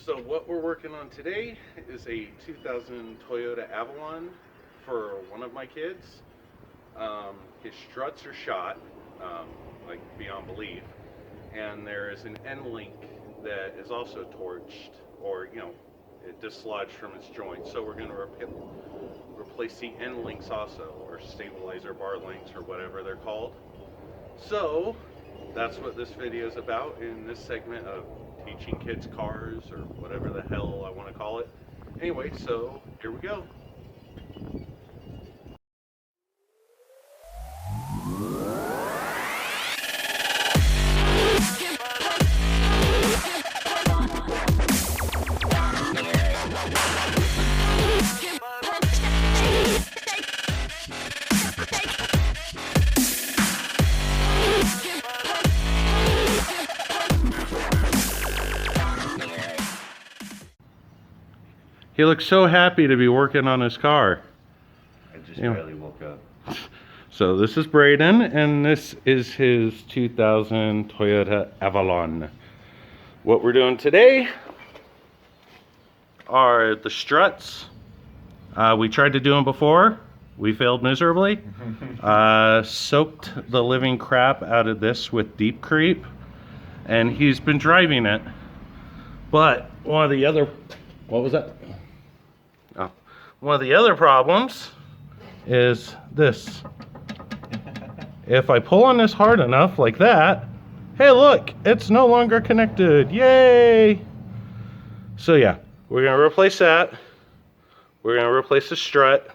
So what we're working on today is a 2000 Toyota Avalon for one of my kids. His struts are shot, like beyond belief, and there is an end link that is also torched, or it dislodged from its joint. So we're going to replace the end links also, or stabilizer bar links, or whatever they're called. So that's what this video is about in this segment of teaching kids cars, or whatever the hell I want to call it. Anyway, so here we go. He looks so happy to be working on his car. I just barely woke up. So this is Braden, and this is his 2000 Toyota Avalon. What we're doing today are the struts. We tried to do them before. We failed miserably. Soaked the living crap out of this with Deep Creep, and he's been driving it. But one of the other, what was that? Oh, one of the other problems is this. If I pull on this hard enough like that, hey look, it's no longer connected. Yay! So yeah, we're gonna replace that. We're gonna replace the strut,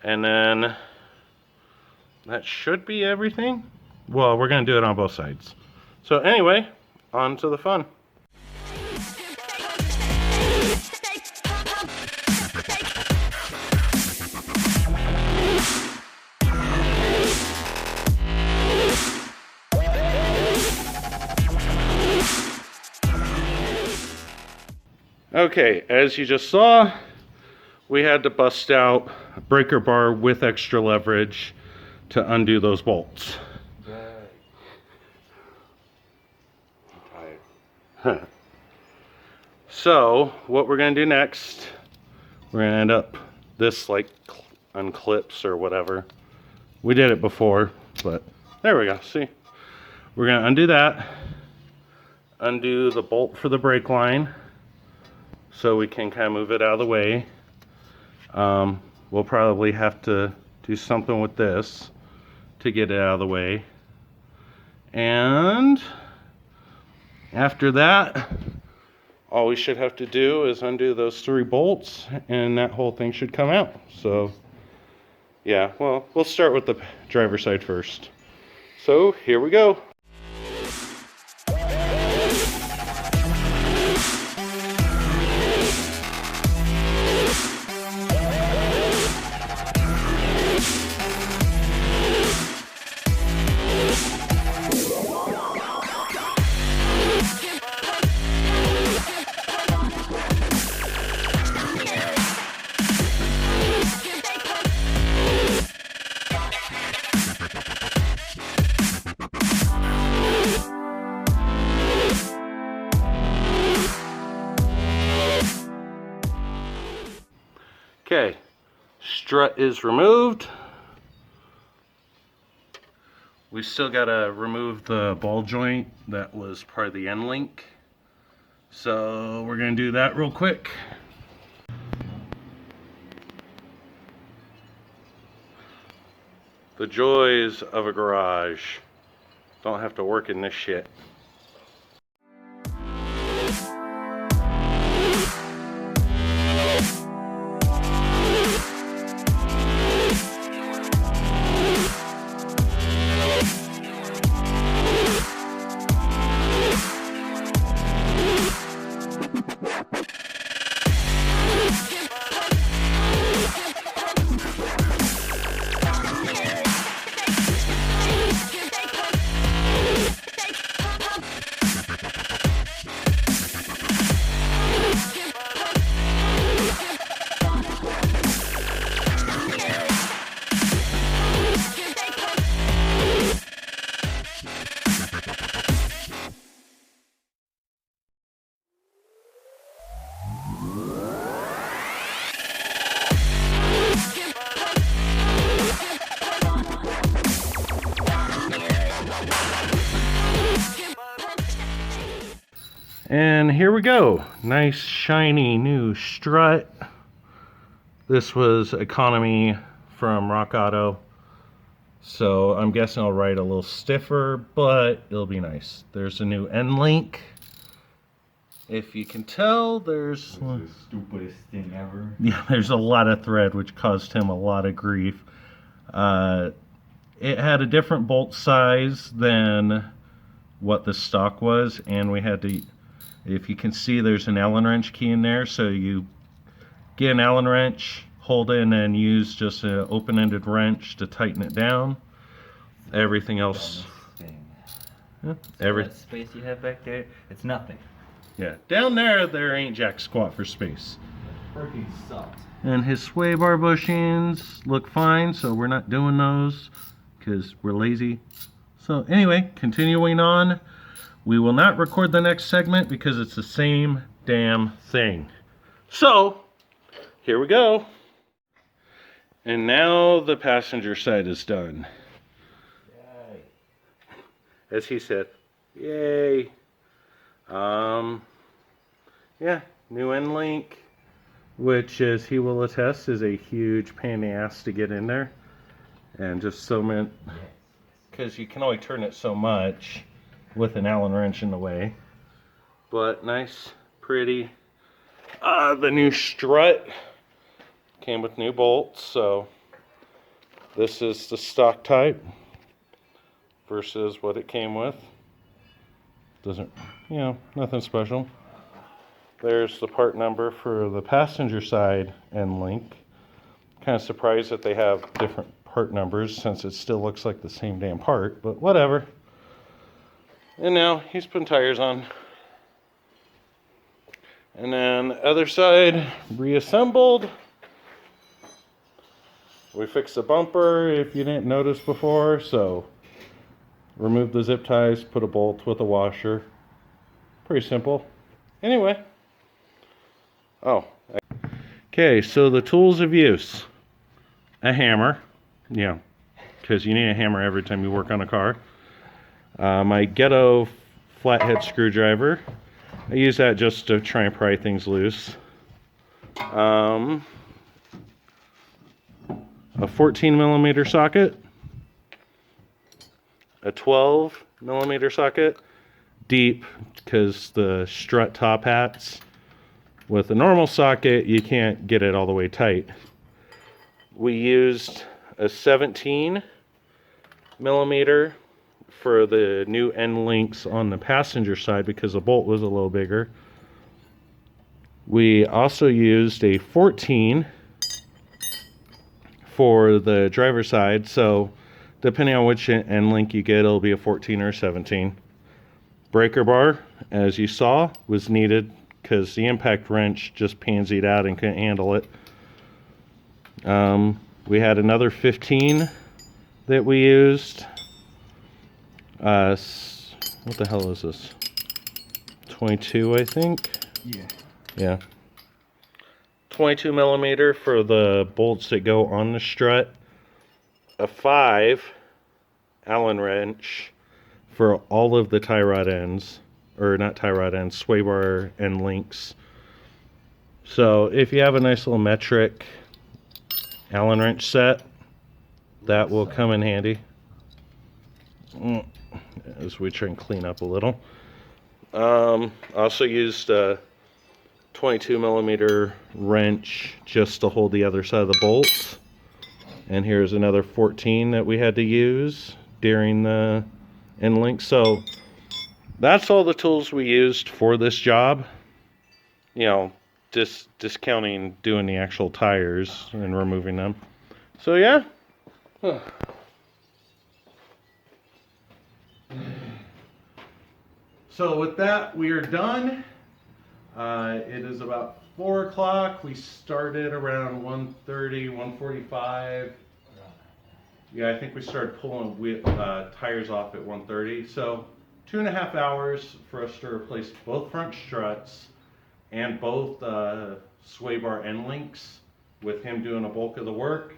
and then that should be everything. Well, we're gonna do it on both sides. So anyway, on to the fun. Okay, as you just saw, we had to bust out a breaker bar with extra leverage to undo those bolts. I'm So what we're going to do next, we're going to end up this like unclips or whatever. We did it before, but there we go. See, we're going to undo that, undo the bolt for the brake line, so we can kind of move it out of the way. We'll probably have to do something with this to get it out of the way. And after that, all we should have to do is undo those 3 bolts, and that whole thing should come out. So yeah, well, we'll start with the driver's side first. So here we go. Okay, strut is removed. We still gotta remove the ball joint that was part of the end link. So we're gonna do that real quick. The joys of a garage. Don't have to work in this shit. And here we go. Nice shiny new strut. This was economy from Rock Auto. So I'm guessing I'll ride a little stiffer, but it'll be nice. There's a new end link. If you can tell, there's the stupidest thing ever. Yeah, there's a lot of thread, which caused him a lot of grief. It had a different bolt size than what the stock was, and we had to, if you can see, there's an Allen wrench key in there, so you get an Allen wrench, hold it, and then use just an open-ended wrench to tighten it down. Everything else, yeah, That space you have back there, it's nothing. yeah, down there ain't jack squat for space. Freaking sucks. And his sway bar bushings look fine, so we're not doing those because we're lazy. So anyway, continuing on, we will not record the next segment because it's the same damn thing. So here we go. And now the passenger side is done. Yay. As he said, yay. Yeah, new end link, which, as he will attest, is a huge pain in the ass to get in there. And just so meant, because you can only turn it so much with an Allen wrench in the way. But nice, pretty. The new strut came with new bolts, so this is the stock type versus what it came with. Doesn't, nothing special. There's the part number for the passenger side end link. Kind of surprised that they have different part numbers since it still looks like the same damn part, but whatever. And now he's putting tires on. And then other side reassembled. We fixed the bumper if you didn't notice before, so remove the zip ties, put a bolt with a washer. Pretty simple. Anyway. Okay, so the tools of use. A hammer. Yeah, because you need a hammer every time you work on a car. My ghetto flathead screwdriver. I use that just to try and pry things loose. A 14 millimeter socket. A 12 millimeter socket. Deep, because the strut top hats. With a normal socket, you can't get it all the way tight. We used a 17 millimeter for the new end links on the passenger side because the bolt was a little bigger. We also used a 14 for the driver's side, so depending on which end link you get, it'll be a 14 or 17. Breaker bar, as you saw, was needed because the impact wrench just pansied out and couldn't handle it. We had another 15 that we used. What the hell is this? 22, I think? Yeah. 22 millimeter for the bolts that go on the strut. A 5 Allen wrench for all of the tie rod ends. Or not tie rod ends, sway bar end links. So if you have a nice little metric Allen wrench set, that will come in handy. As we try and clean up a little. Also used a 22 millimeter wrench just to hold the other side of the bolt. And here's another 14 that we had to use during the end link. So that's all the tools we used for this job. Discounting doing the actual tires and removing them. So yeah. So with that, we are done. It is about 4 o'clock. We started around 1:30, 1:45. Yeah, I think we started pulling tires off at 1:30. So 2.5 hours for us to replace both front struts and both sway bar end links, with him doing a bulk of the work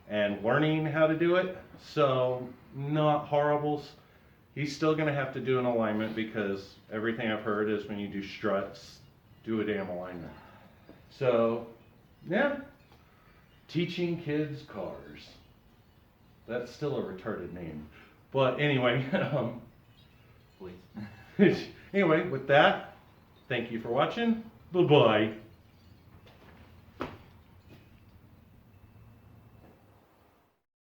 and learning how to do it. So not horrible. He's still gonna have to do an alignment because everything I've heard is when you do struts, do a damn alignment. So, yeah, teaching kids cars. That's still a retarded name. But anyway, Please. anyway, with that, thank you for watching. Bye-bye.